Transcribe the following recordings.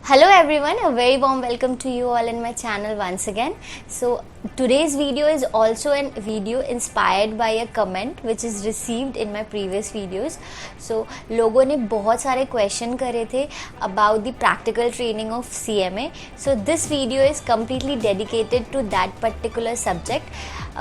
Hello everyone, a very warm welcome to you all in my channel once again. So today's video is also a video inspired by a comment which is received in my previous videos. So लोगों ने बहुत सारे question करे थे about the practical training of CMA. So this video is completely dedicated to that particular subject.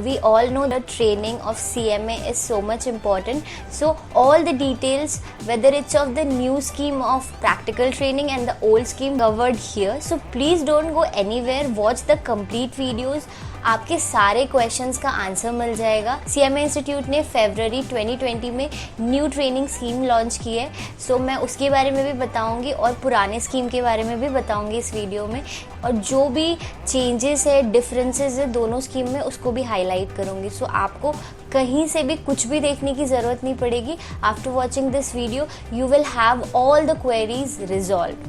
We all know the training of CMA is so much important. So all the details, whether it's of the new scheme of practical training and the old scheme covered here. So please don't go anywhere, watch the complete videos. आपके सारे questions का answer मिल जाएगा. CMA institute ने फरवरी 2020 में new training scheme launch की है. सो मैं उसके बारे में भी बताऊंगी और पुराने स्कीम के बारे में भी बताऊंगी इस वीडियो में, और जो भी चेंजेस है, डिफरेंसेस है दोनों स्कीम में, उसको भी हाईलाइट करूंगी. सो आपको कहीं से भी कुछ भी देखने की ज़रूरत नहीं पड़ेगी. After watching this video you will have all the queries resolve.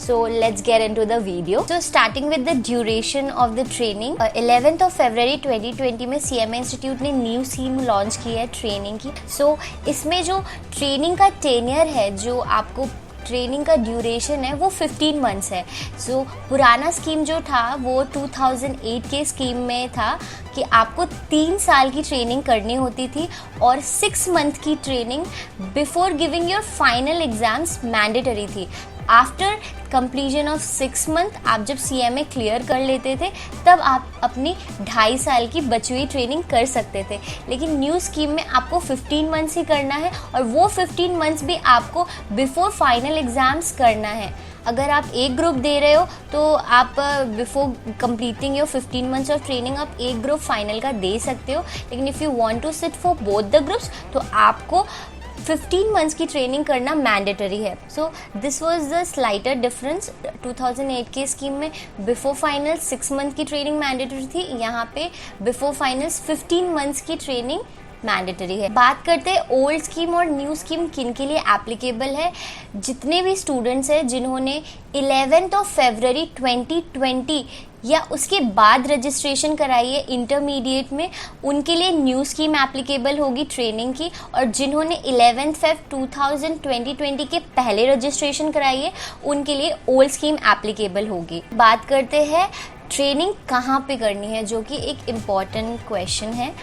So let's get into the video. So starting with the duration of the training, 11th of February 2020 में CMA इंस्टीट्यूट ने न्यू स्कीम लॉन्च की है training की. So इसमें जो training का tenure है, जो आपको ट्रेनिंग का ड्यूरेशन है, वो 15 मंथ्स है. सो पुराना स्कीम जो था वो 2008 के स्कीम में था कि आपको 3 साल की ट्रेनिंग करनी होती थी और 6 मंथ की training before giving your final exams mandatory थी. आफ्टर कंप्लीशन ऑफ 6 मंथ आप जब CMA क्लियर कर लेते थे तब आप अपनी 2.5 साल की बची हुई ट्रेनिंग कर सकते थे. लेकिन न्यू स्कीम में आपको 15 मंथ्स ही करना है, और वो 15 मंथ्स भी आपको बिफोर फाइनल एग्ज़ाम्स करना है. अगर आप एक ग्रुप दे रहे हो तो आप before completing your 15 months of training आप एक ग्रुप फाइनल का दे सकते हो. लेकिन if you want to sit for both the groups तो आपको 15 मंथ्स की ट्रेनिंग करना मैंडेटरी है. So this was the slighter difference. 2008 के स्कीम में बिफोर फाइनल 6 मंथ की ट्रेनिंग मैंडेटरी थी, यहाँ पे बिफोर फाइनल्स 15 मंथ्स की ट्रेनिंग मैंडेटरी है. बात करते हैं ओल्ड स्कीम और न्यू स्कीम किन के लिए एप्लीकेबल है. जितने भी स्टूडेंट्स हैं जिन्होंने 11th of February 2020 या उसके बाद रजिस्ट्रेशन कराई है इंटरमीडिएट में, उनके लिए न्यू स्कीम एप्लीकेबल होगी ट्रेनिंग की. और जिन्होंने 11 Feb 2020 के पहले रजिस्ट्रेशन कराई है उनके लिए ओल्ड स्कीम एप्लीकेबल होगी. बात करते हैं ट्रेनिंग कहाँ पे करनी है, जो कि एक इम्पॉर्टेंट क्वेश्चन है.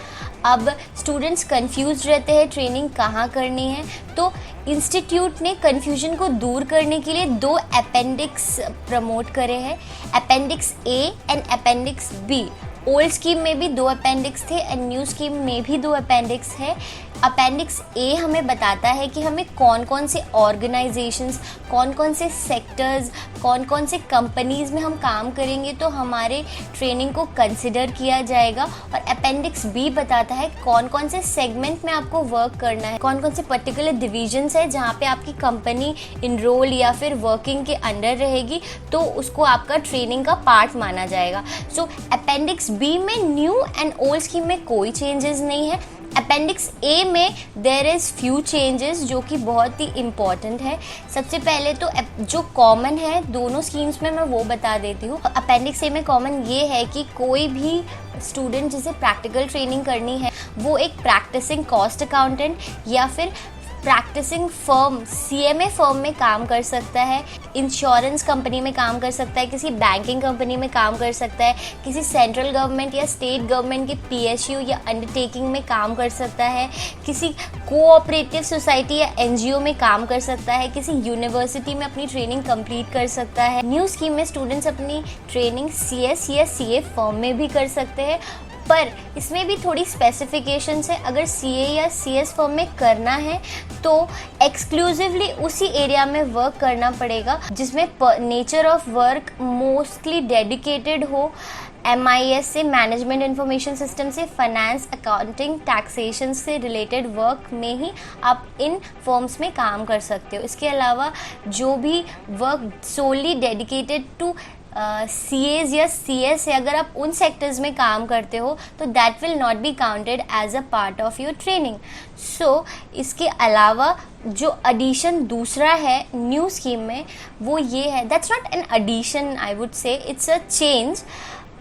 अब स्टूडेंट्स कंफ्यूज रहते हैं ट्रेनिंग कहाँ करनी है, तो इंस्टीट्यूट ने कन्फ्यूजन को दूर करने के लिए 2 अपेंडिक्स प्रमोट करे हैं, appendix A and appendix B. Old scheme में भी 2 अपेंडिक्स थे एंड न्यू स्कीम में भी 2 अपेंडिक्स है. अपेंडिक्स A हमें बताता है कि हमें कौन कौन से ऑर्गेनाइजेशंस, कौन कौन से सेक्टर्स, कौन कौन से कंपनीज़ में हम काम करेंगे तो हमारे ट्रेनिंग को कंसिडर किया जाएगा. और अपेंडिक्स B बताता है कौन कौन से सेगमेंट में आपको वर्क करना है, कौन कौन से पर्टिकुलर डिविजन्स है जहाँ पे आपकी कंपनी इनरोल या फिर वर्किंग के अंडर रहेगी, तो उसको आपका ट्रेनिंग का पार्ट माना जाएगा. सो अपेंडिक्स B में न्यू एंड ओल्ड स्कीम में कोई चेंजेस नहीं है. अपेंडिक्स A में देयर इज़ फ्यू चेंजेस जो कि बहुत ही इम्पॉर्टेंट है. सबसे पहले तो जो कॉमन है दोनों स्कीम्स में मैं वो बता देती हूँ. अपेंडिक्स A में कॉमन ये है कि कोई भी स्टूडेंट जिसे प्रैक्टिकल ट्रेनिंग करनी है वो एक प्रैक्टिसिंग कॉस्ट अकाउंटेंट या फिर प्रैक्टिसिंग फर्म CMA फर्म में काम कर सकता है, इंश्योरेंस कंपनी में काम कर सकता है, किसी बैंकिंग कंपनी में काम कर सकता है, किसी सेंट्रल गवर्नमेंट या स्टेट गवर्नमेंट के PSU या अंडरटेकिंग में काम कर सकता है, किसी कोऑपरेटिव सोसाइटी या NGO में काम कर सकता है, किसी यूनिवर्सिटी में अपनी ट्रेनिंग कंप्लीट कर सकता है. न्यू स्कीम में स्टूडेंट्स अपनी ट्रेनिंग CS या CA फर्म में भी कर सकते हैं, पर इसमें भी थोड़ी स्पेसिफिकेशंस है. अगर CA या CS फर्म में करना है तो एक्सक्लूसिवली उसी एरिया में वर्क करना पड़ेगा जिसमें nature of work mostly dedicated हो. MIS से, मैनेजमेंट इंफॉर्मेशन सिस्टम से, फाइनेंस, अकाउंटिंग, टैक्सेशन से रिलेटेड वर्क में ही आप इन फर्म्स में काम कर सकते हो. इसके अलावा जो भी work solely dedicated to CAs या CS है, अगर आप उन सेक्टर्स में काम करते हो तो that will not be counted as a part of your training. So इसके अलावा जो एडिशन दूसरा है न्यू स्कीम में वो ये है, that's not an addition, I would say it's a change.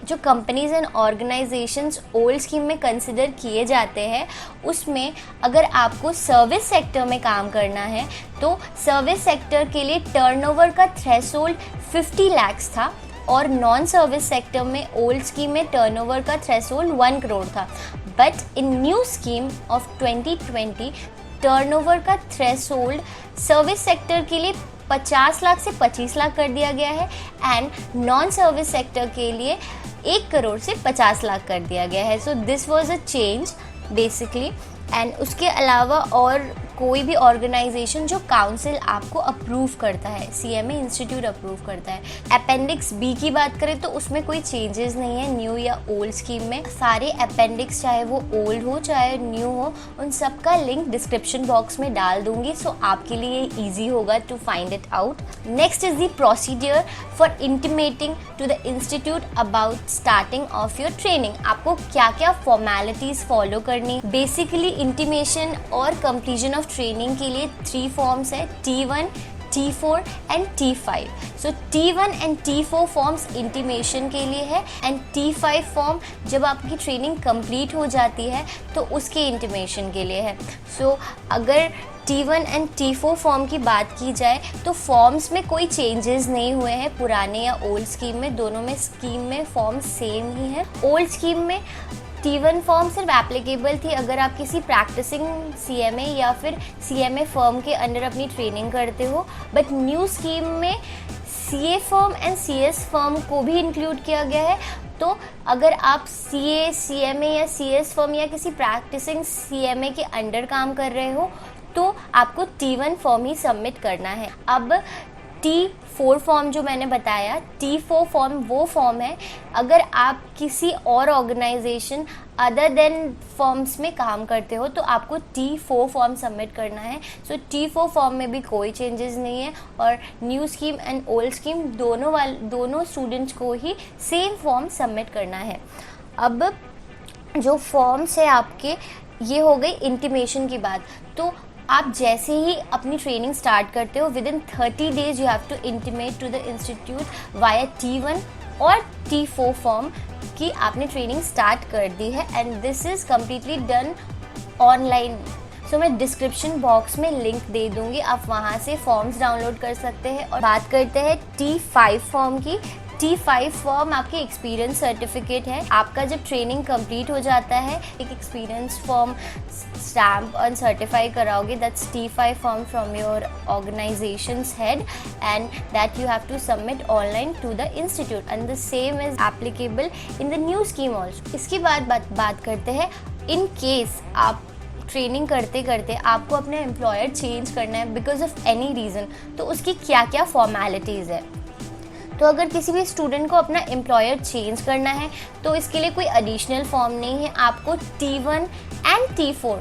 जो companies and organisations old scheme में कंसिडर किए जाते हैं, उसमें अगर आपको सर्विस सेक्टर में काम करना है तो सर्विस सेक्टर के लिए टर्नओवर का थ्रेशोल्ड 50 लाख था और नॉन सर्विस सेक्टर में ओल्ड स्कीम में टर्नओवर का थ्रेशोल्ड 1 करोड़ था। But in new scheme of 2020 turnover का थ्रेशोल्ड सर्विस सेक्टर के लिए 50 लाख से 25 लाख कर दिया गया है एंड नॉन सर्विस सेक्टर के लिए 1 करोड़ से 50 लाख कर दिया गया है। So this was a change basically. And उसके अलावा और कोई भी ऑर्गेनाइजेशन जो काउंसिल आपको अप्रूव करता है, CMA इंस्टीट्यूट अप्रूव करता है। अपेंडिक्स बी की बात करें तो उसमें कोई चेंजेस नहीं है न्यू या ओल्ड स्कीम में। सारे अपेंडिक्स चाहे वो ओल्ड हो चाहे न्यू हो, उन सब का लिंक डिस्क्रिप्शन बॉक्स में डाल दूंगी, सो आपके लिए ईजी होगा to find it out. Next is the procedure for intimating to the institute about starting of your training. आपको क्या क्या फॉर्मेलिटीज फॉलो करनी। बेसिकली इंटीमेशन और कंप्लीशन ऑफ ट्रेनिंग के लिए 3 फॉर्म्स है, T1, T4 and T5। So T1 and T4 forms intimation के लिए है एंड T5 फॉर्म जब आपकी ट्रेनिंग कंप्लीट हो जाती है तो उसके इंटीमेशन के लिए है। सो अगर T1 एंड T4 फॉर्म की बात की जाए तो फॉर्म्स में कोई चेंजेस नहीं हुए हैं पुराने या ओल्ड स्कीम में, दोनों में स्कीम में फॉर्म सेम ही है। ओल्ड स्कीम में T1 फॉर्म सिर्फ एप्लीकेबल थी अगर आप किसी प्रैक्टिसिंग CMA या फिर CMA फर्म के अंडर अपनी ट्रेनिंग करते हो, बट न्यू स्कीम में CA firm and CS firm को भी इंक्लूड किया गया है। तो अगर आप CA, CMA या CS फर्म या किसी प्रैक्टिसिंग CMA के अंडर काम कर रहे हो तो आपको T1 फॉर्म ही सबमिट करना है। अब T4 फॉर्म जो मैंने बताया, T4 फॉर्म वो फॉर्म है अगर आप किसी और ऑर्गेनाइजेशन अदर देन फॉर्म्स में काम करते हो तो आपको T4 फॉर्म सबमिट करना है। सो T4 फॉर्म में भी कोई चेंजेस नहीं है और new scheme and old scheme दोनों स्टूडेंट्स को ही सेम फॉर्म सबमिट करना है। अब जो फॉर्म्स है आपके, ये हो गई इंटीमेशन की बात। तो आप जैसे ही अपनी ट्रेनिंग स्टार्ट करते हो within 30 days you have to intimate to the institute via T1 और T4 फॉर्म कि आपने ट्रेनिंग स्टार्ट कर दी है and this is completely done online. So मैं डिस्क्रिप्शन बॉक्स में लिंक दे दूँगी, आप वहाँ से फॉर्म्स डाउनलोड कर सकते हैं। और बात करते हैं T5 फॉर्म की। T5 फॉर्म आपकी एक्सपीरियंस सर्टिफिकेट है। आपका जब ट्रेनिंग कंप्लीट हो जाता है एक एक्सपीरियंस फॉर्म स्टैम्प और सर्टिफाई कराओगे, that's T5 form from your organisations head and that you have to submit online to the institute and the same is applicable in the new scheme also. इसके बाद बात करते हैं in case आप training करते करते आपको अपना एम्प्लॉयर चेंज करना है बिकॉज ऑफ एनी रीज़न, तो उसकी क्या क्या फॉर्मेलिटीज़ है। तो अगर किसी भी स्टूडेंट को अपना एम्प्लॉयर चेंज करना है तो इसके लिए कोई एडिशनल फॉर्म नहीं है। आपको T1 एंड T4,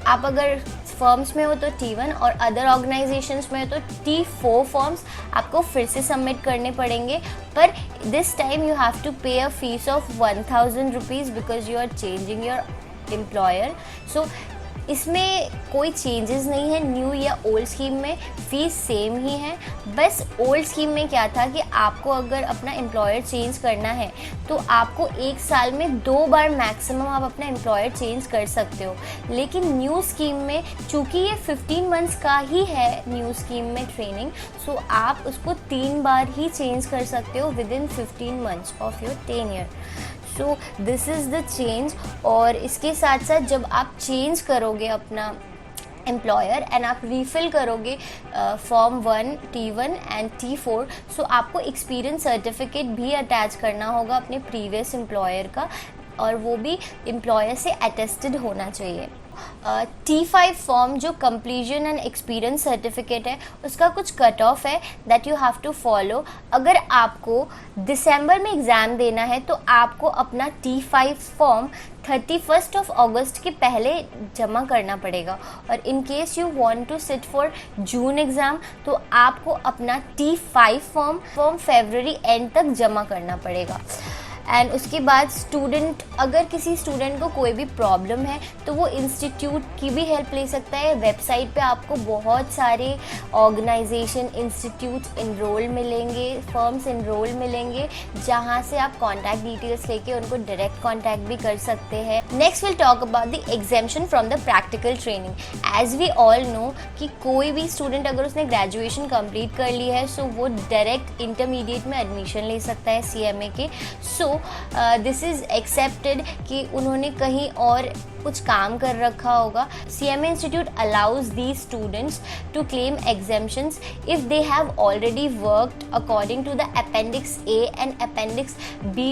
आप अगर फर्म्स में हो तो T1 और अदर ऑर्गेनाइजेशंस में हो तो T4 फॉर्म्स आपको फिर से सबमिट करने पड़ेंगे, पर this time you have to pay a fees of 1000 rupees because you are changing your employer. So इसमें कोई चेंजेस नहीं है न्यू या ओल्ड स्कीम में, फ़ीस सेम ही है। बस ओल्ड स्कीम में क्या था कि आपको अगर अपना एम्प्लॉयर चेंज करना है तो आपको 1 साल में 2 बार मैक्सिमम आप अपना एम्प्लॉयर चेंज कर सकते हो, लेकिन न्यू स्कीम में चूँकि ये 15 मंथ्स का ही है न्यू स्कीम में ट्रेनिंग, सो आप उसको 3 बार ही चेंज कर सकते हो with in 15 months of your tenure. So this is the change. और इसके साथ साथ जब आप चेंज करोगे अपना एम्प्लॉयर एंड आप रीफिल करोगे फॉर्म 1, T1 एंड T4, सो आपको एक्सपीरियंस सर्टिफिकेट भी अटैच करना होगा अपने प्रीवियस एम्प्लॉयर का और वो भी एम्प्लॉयर से अटेस्टेड होना चाहिए। T5 फॉर्म जो कंप्लीशन एंड एक्सपीरियंस सर्टिफिकेट है उसका कुछ कट ऑफ है that you have to follow. अगर आपको दिसंबर में एग्ज़ाम देना है तो आपको अपना T5 फॉर्म 31 ऑफ अगस्त के पहले जमा करना पड़ेगा और in case you want to sit for June exam तो आपको अपना T5 फॉर्म फरवरी एंड तक जमा करना पड़ेगा। एंड उसके बाद स्टूडेंट, अगर किसी स्टूडेंट को कोई भी प्रॉब्लम है तो वो इंस्टीट्यूट की भी हेल्प ले सकता है। वेबसाइट पे आपको बहुत सारे ऑर्गेनाइजेशन, इंस्टीट्यूट इनरोल मिलेंगे, फर्म्स इनरोल मिलेंगे, जहाँ से आप कॉन्टैक्ट डिटेल्स लेके उनको डायरेक्ट कॉन्टैक्ट भी कर सकते हैं। Next will talk about the exemption from the practical training. As we all know कि कोई भी स्टूडेंट अगर उसने ग्रेजुएशन कंप्लीट कर ली है, सो वो डायरेक्ट इंटरमीडिएट में एडमिशन ले सकता है CMA के। सो दिस इज़ एक्सेप्टेड कि उन्होंने कहीं और कुछ काम कर रखा होगा। CMA Institute allows these students to claim exemptions if they have already worked according to the Appendix A and Appendix B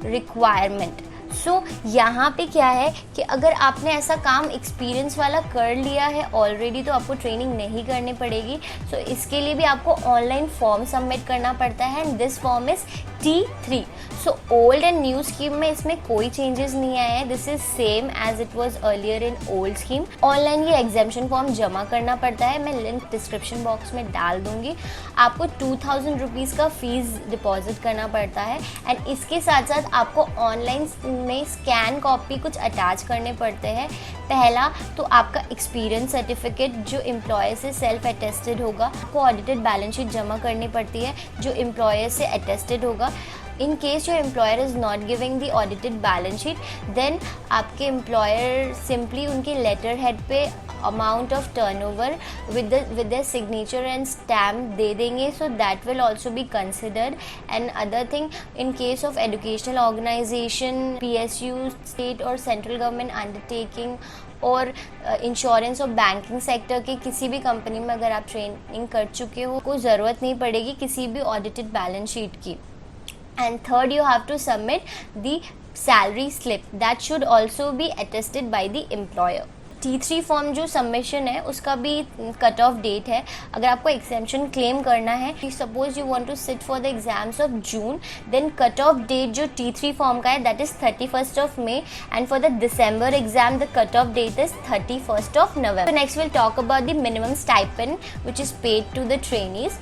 requirement. सो यहाँ पे क्या है कि अगर आपने ऐसा काम एक्सपीरियंस वाला कर लिया है ऑलरेडी तो आपको ट्रेनिंग नहीं करनी पड़ेगी। सो इसके लिए भी आपको ऑनलाइन फॉर्म सबमिट करना पड़ता है and this form is T3। So old and new scheme में इसमें कोई चेंजेस नहीं आए हैं, this is same as it was earlier in old scheme. Online ये एग्जामिशन फॉर्म जमा करना पड़ता है, मैं लिंक डिस्क्रिप्शन बॉक्स में डाल दूंगी। आपको 2000 रुपीज़ का फीस डिपॉजिट करना पड़ता है एंड इसके साथ साथ आपको ऑनलाइन में स्कैन कॉपी कुछ अटैच करने पड़ते हैं। पहला तो आपका एक्सपीरियंस सर्टिफिकेट जो एम्प्लॉयर से सेल्फ अटेस्टेड होगा, आपको ऑडिटेड बैलेंस शीट जमा करनी पड़ती है जो एम्प्लॉयर से अटेस्टेड होगा। In case your employer is not giving the audited balance sheet, then आपके एम्प्लॉयर सिंपली उनके लेटर हेड पे amount of turnover with their signature and stamp दे देंगे, so that will also be considered. And other thing, in case of educational organization, PSU, state और central government undertaking और insurance और banking sector के किसी भी company में अगर आप ट्रेनिंग कर चुके हो, कोई ज़रूरत नहीं पड़ेगी किसी भी ऑडिटेड बैलेंस शीट की। And third, you have to submit the salary slip that should also be attested by the employer. T3 form जो सबमिशन है उसका भी कट ऑफ डेट है। अगर आपको एग्जेम्पशन क्लेम करना है, suppose you want to sit for the exams of June, then cut off date जो T3 फॉर्म का है that is 31st of May and for the December exam the cut off date is 31st of November. Next will talk about the minimum stipend which is paid to the trainees.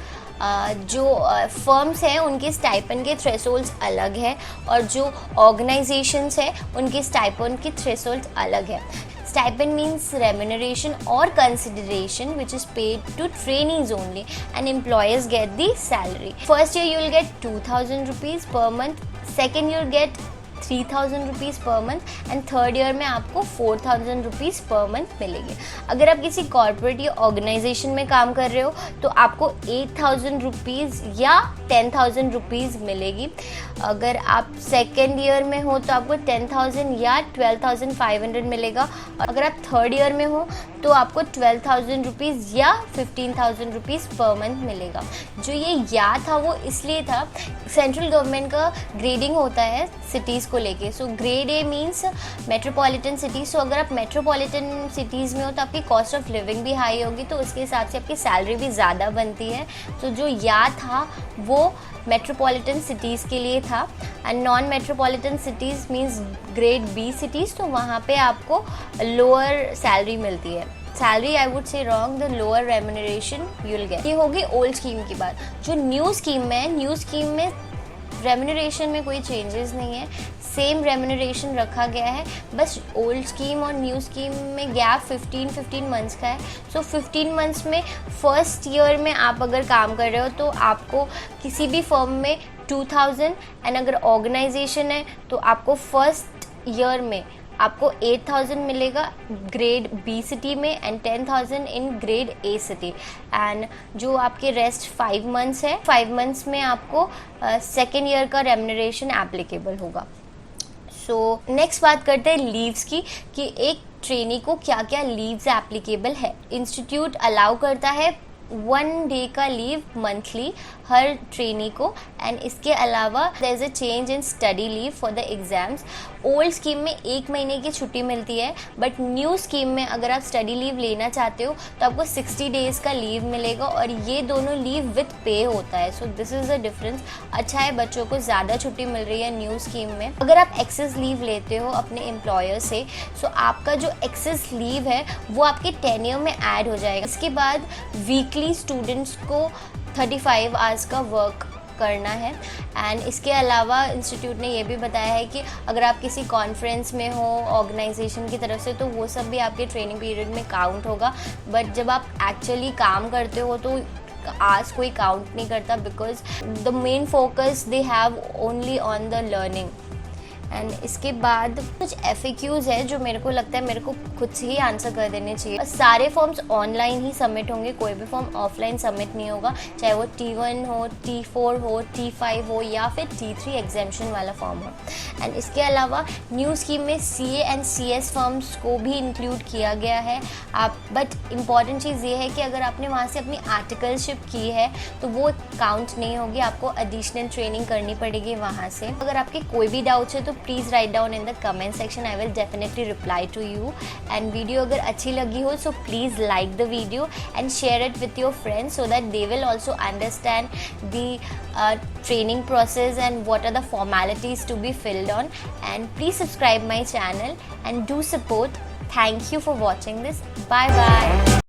जो firms हैं उनके stipend के thresholds अलग है और जो organisations हैं उनके स्टाइपेंड के थ्रेशोल्ड्स अलग है। Stipend means remuneration or consideration which is paid to trainees only and employers get the salary. First year you will get 2000 rupees per month, second year get 3000 rupees per month and third year में आपको 4000 rupees per month मिलेंगे। अगर आप किसी corporate या organisation में काम कर रहे हो तो आपको 8000 रुपीज़ या 10,000 रुपीज़ मिलेगी। अगर आप सेकेंड ईयर में हो तो आपको 10,000 या 12,500 मिलेगा। अगर आप थर्ड ईयर में हो तो आपको 12,000 रुपीज़ या 15,000 रुपीज़ पर मंथ मिलेगा। जो ये या था वो इसलिए था, सेंट्रल गवर्नमेंट का ग्रेडिंग होता है सिटीज़ को लेके। So grade A means metropolitan cities. So अगर आप मेट्रोपॉलिटन सिटीज़ में हो तो आपकी कॉस्ट ऑफ लिविंग भी हाई होगी, तो उसके हिसाब से आपकी सैलरी भी ज़्यादा बनती है। तो जो या था वो मेट्रोपॉलिटन सिटीज़ के लिए था and non metropolitan cities means grade B cities, तो वहाँ पे आपको लोअर सैलरी मिलती है। Salary I would say wrong, the lower remuneration you will get. ये होगी ओल्ड स्कीम की बात। जो न्यू स्कीम में है, न्यू स्कीम में रेम्यूनरेशन में कोई चेंजेस नहीं है, सेम रेम्यूनरेशन रखा गया है, बस ओल्ड स्कीम और न्यू स्कीम में गैप 15 मंथ्स का है। सो 15 मंथ्स में फर्स्ट ईयर में आप अगर काम कर रहे हो तो आपको किसी भी फर्म में 2000 एंड अगर ऑर्गेनाइजेशन है तो आपको फर्स्ट ईयर में आपको 8000 मिलेगा ग्रेड बी सिटी में and 10,000 in grade A city. And जो आपके रेस्ट 5 मंथ्स है, 5 मंथ्स में आपको सेकेंड ईयर का रेम्यूनरेशन एप्लीकेबल होगा। सो नेक्स्ट बात करते हैं लीव्स की, कि एक ट्रेनी को क्या क्या लीव्स एप्लीकेबल है। इंस्टीट्यूट अलाउ करता है 1 डे का लीव मंथली हर ट्रेनी को एंड इसके अलावा there is a change in study leave for the exams. Old scheme में 1 महीने की छुट्टी मिलती है, बट न्यू स्कीम में अगर आप स्टडी लीव लेना चाहते हो तो आपको 60 डेज़ का लीव मिलेगा और ये दोनों लीव विथ पे होता है। So this is the difference. अच्छा है, बच्चों को ज़्यादा छुट्टी मिल रही है न्यू स्कीम में। अगर आप एक्सेस लीव लेते हो अपने एम्प्लॉयर से, सो आपका जो एक्सेस लीव है वो आपके टेन्योर में ऐड हो जाएगा। इसके बाद वीकली स्टूडेंट्स को 35 आवर्स का वर्क करना है। एंड इसके अलावा इंस्टीट्यूट ने ये भी बताया है कि अगर आप किसी कॉन्फ्रेंस में हो ऑर्गेनाइजेशन की तरफ से तो वो सब भी आपके ट्रेनिंग पीरियड में काउंट होगा, बट जब आप एक्चुअली काम करते हो तो आज कोई काउंट नहीं करता, because the main focus they have only on the learning. And इसके बाद कुछ FAQs है जो मेरे को लगता है मेरे को खुद से ही आंसर कर देने चाहिए। सारे फॉर्म्स ऑनलाइन ही सबमिट होंगे, कोई भी फॉर्म ऑफलाइन सबमिट नहीं होगा, चाहे वो T1 हो, T4 हो, T5 हो या फिर T3 एग्जाम्शन वाला फॉर्म हो। एंड इसके अलावा न्यू स्कीम में CA एंड CS फॉर्म्स को भी इंक्लूड किया गया है। आप बट इम्पॉर्टेंट चीज़ ये है कि अगर आपने वहाँ से अपनी आर्टिकलशिप की है तो वो काउंट नहीं होगी, आपको एडिशनल ट्रेनिंग करनी पड़ेगी वहाँ से। अगर आपके कोई भी डाउट्स है तो please write down in the comment section, I will definitely reply to you. And video अगर अच्छी लगी हो so please like the video and share it with your friends so that they will also understand the training process and what are the formalities to be filled on. And please subscribe my channel and do support. Thank you for watching this. Bye bye.